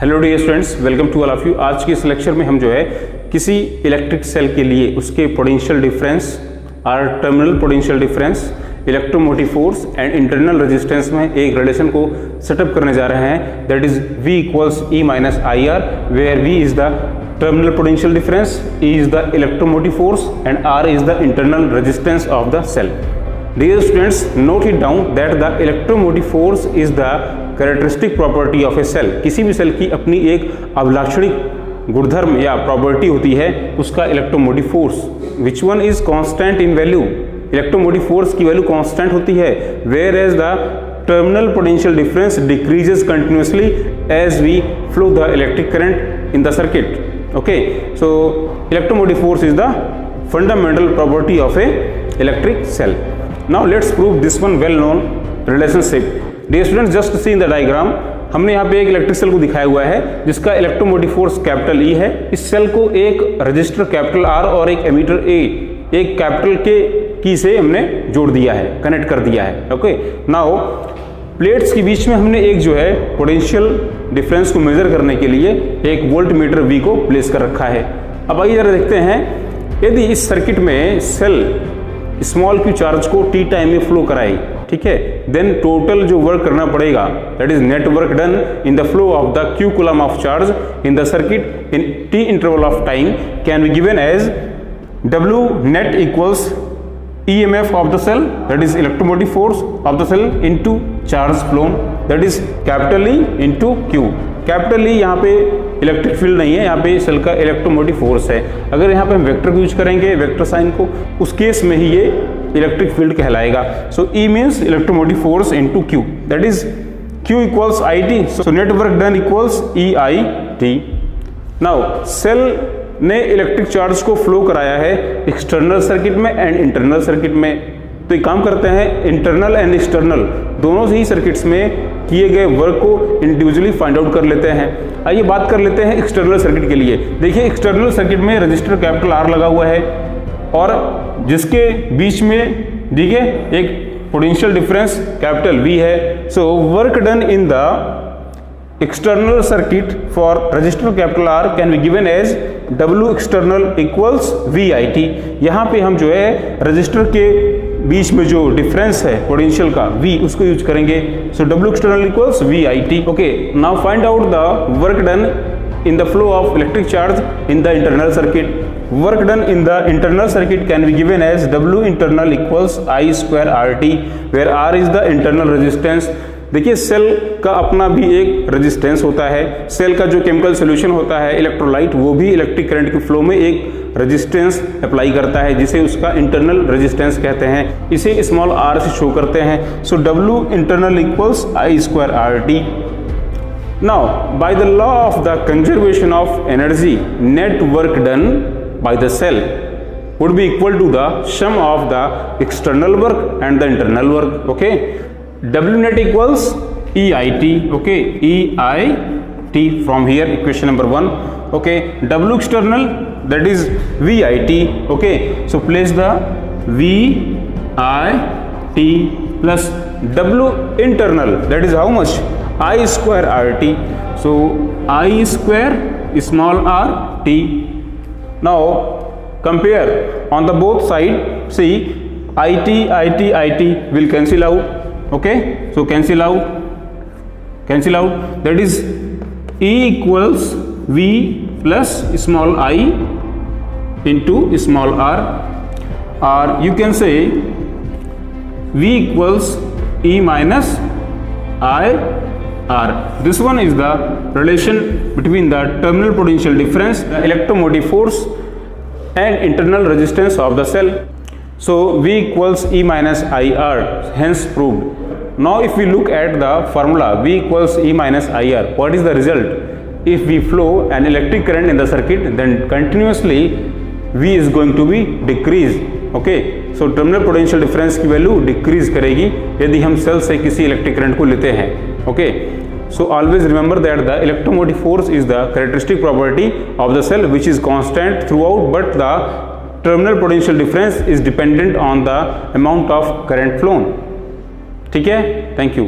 Hello dear students, welcome to all of you. आज के इस लेक्चर में हम जो है किसी इलेक्ट्रिक सेल के लिए उसके पोटेंशियल डिफरेंस और terminal potential difference, electromotive force and internal resistance में एक रिलेशन को सेटअप करने जा रहे हैं, that is V equals E minus I R, where V is the terminal potential difference, E is the electromotive force and R is the internal resistance of the cell. Dear students, note it down that the electromotive force is the characteristic property of a cell. किसी भी cell की अपनी एक अभिलाक्षणिक गुणधर्म या property होती है उसका electromotive force, which one is constant in value. Electromotive force की वैल्यू कांस्टेंट होती है, whereas the terminal potential difference decreases continuously as we flow the electric current in the circuit. Okay, so electromotive force is the fundamental property of a electric cell. Now let's prove this one well known relationship. Dear students, just see in the diagram, हमने यहाँ पे एक electric cell को दिखाया हुआ है जिसका electromotive force capital E है। इस सेल को एक रजिस्टर कैपिटल R और एक एमीटर A एक कैपिटल के की से हमने जोड़ दिया है, कनेक्ट कर दिया है। ओके, नाउ प्लेट्स के बीच में हमने एक जो है पोटेंशियल डिफरेंस को मेजर करने के लिए एक वोल्ट मीटर V को प्लेस कर रखा है। अब आइए जरा देखते हैं, यदि इस सर्किट में सेल स्मॉल q चार्ज को t टाइम में फ्लो कराए, ठीक है, देन टोटल जो वर्क करना पड़ेगा, that is net work done in the flow of the q coulomb of charge in the circuit in t interval of time can be given as W net equals EMF of the cell, that is electromotive force of the cell into charge flown, that is capital E into Q. Capital E यहाँ पे electric field नहीं है, यहाँ पे cell का electromotive force है। अगर यहाँ पे हम वेक्टर को यूज करेंगे, वेक्टर साइन को, उस केस में ही ये इलेक्ट्रिक फील्ड कहलाएगा। So E means electromotive force into Q, that is Q equals IT, so net work done equals EIT। Now cell ने इलेक्ट्रिक चार्ज को फ्लो कराया है एक्सटर्नल सर्किट में एंड इंटरनल सर्किट में। तो एक काम करते हैं, इंटरनल एंड एक्सटर्नल दोनों से ही सर्किट्स में किए गए वर्क को इंडिविजुअली फाइंड आउट कर लेते हैं। आइए बात कर लेते हैं एक्सटर्नल सर्किट के लिए। देखिए, एक्सटर्नल सर्किट में रजिस्टर कैपिटल R लगा हुआ है और जिसके बीच में देखिए एक पोटेंशियल डिफरेंस कैपिटल V है। So work done in the external circuit for resistor capital R can be given as W external equals VIT। यहाँ पे हम जो है रजिस्टर के बीच में जो डिफरेंस है पोटेंशियल का V, उसको यूज करेंगे। सो W external equals VIT। Okay, now find out the work done in the flow of electric charge in the internal circuit. Work done in the internal circuit can be given as W internal equals I square RT, where R is the internal resistance। देखिए, cell का अपना भी एक resistance होता है। Cell का जो chemical solution होता है इलेक्ट्रोलाइट, वो भी इलेक्ट्रिक करंट के फ्लो में एक रेजिस्टेंस अप्लाई करता है जिसे उसका इंटरनल रेजिस्टेंस कहते हैं। इसे स्मॉल r से शो करते हैं। So W internal equals I square RT। Now by the law of the conservation of energy, net work done by the cell would be equal to the sum of the external work and the internal work. Okay, W net equals EIT. Okay, EIT from here, equation number 1. Okay, W external, that is VIT. Okay, so place the VIT plus W internal, that is how much? I square RT. So I square small r t. Now compare on the both side. See, IT will cancel out. Okay, so cancel out, that is E equals V plus small I into small r, or you can say V equals E minus I R. This one is the relation between the terminal potential difference, the electromotive force and internal resistance of the cell. So V equals E minus IR, hence proved. Now if we look at the formula V equals E minus IR, what is the result? If we flow an electric current in the circuit, then continuously V is going to be decreased. Okay, so terminal potential difference की value decrease करेगी यदि हम cell से किसी electric current को लेते हैं। Okay, so always remember that the electromotive force is the characteristic property of the cell which is constant throughout, but the terminal potential difference is dependent on the amount of current flown. ठीक है, thank you.